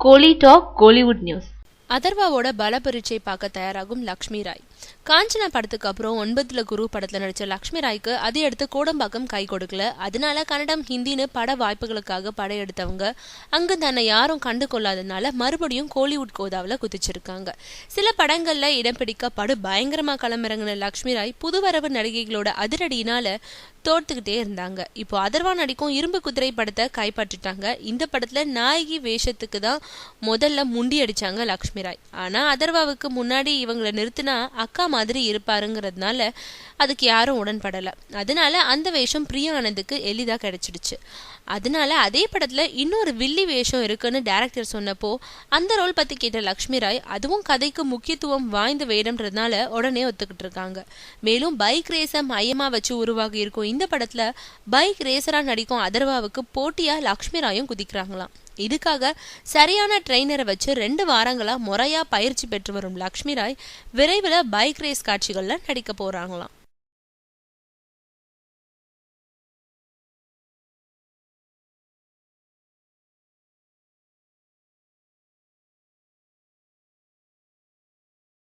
கோலி talk Kollywood news. அதர்வாவோட பல பரீட்சை பார்க்க தயாராகும் லக்ஷ்மி ராய். காஞ்சனா படத்துக்கு அப்புறம் 9ல குரு படத்துல நடிச்ச லக்ஷ்மி ராய்க்கு அதை அடுத்து கோடம்பாக்கம் கை கொடுக்கல. அதனால கன்னடம் ஹிந்தின்னு பட வாய்ப்புகளுக்காக படையெடுத்தவங்க அங்கு தன்னை யாரும் கண்டு கொள்ளாதனால மறுபடியும் கோலிவுட் கோதாவில் குதிச்சிருக்காங்க. சில படங்கள்ல இடம் பிடிக்க படு பயங்கரமா களமிறங்கின லக்ஷ்மி ராய் புதுவரவு நடிகைகளோட அதிரடியினால தோர்த்துக்கிட்டே இருந்தாங்க. இப்போ அதர்வா நடிக்கும் இரும்பு குதிரை படத்தை கைப்பற்றிட்டாங்க. இந்த படத்துல நாயகி வேஷத்துக்கு தான் முதல்ல முண்டி அடிச்சாங்க லக்ஷ்மி ராய். ஆனா அதர்வாவுக்கு முன்னாடி இவங்களை நிறுத்தினா அக்கா மாதிரி இருப்பாருங்கிறதுனால அதுக்கு யாரும் உடன்படல. அதனால அந்த வேஷம் பிரியா ஆனந்துக்கு எளிதா கிடைச்சிடுச்சு. அதனால அதே படத்துல இன்னொரு வில்லி வேஷம் இருக்குன்னு டைரக்டர் சொன்னப்போ அந்த ரோல் பத்தி கேட்ட லக்ஷ்மி ராய் அதுவும் கதைக்கு முக்கியத்துவம் வாய்ந்த வேடம்ன்றதுனால உடனே ஒத்துக்கிட்டு இருக்காங்க. மேலும் பைக் ரேச மையமா வச்சு உருவாகி இருக்கும் இந்த படத்துல பைக் ரேசரா நடிக்கும் அதர்வாவுக்கு போட்டியா லக்ஷ்மி ராயும் குதிக்கிறாங்களாம். இதுக்காக சரியான ட்ரெயினரை வச்சு 2 வாரங்களா முறையா பயிற்சி பெற்று வரும் லக்ஷ்மி ராய் விரைவில் பைக் ரேஸ் காட்சிகள்ல நடிக்க போறாங்களாம்.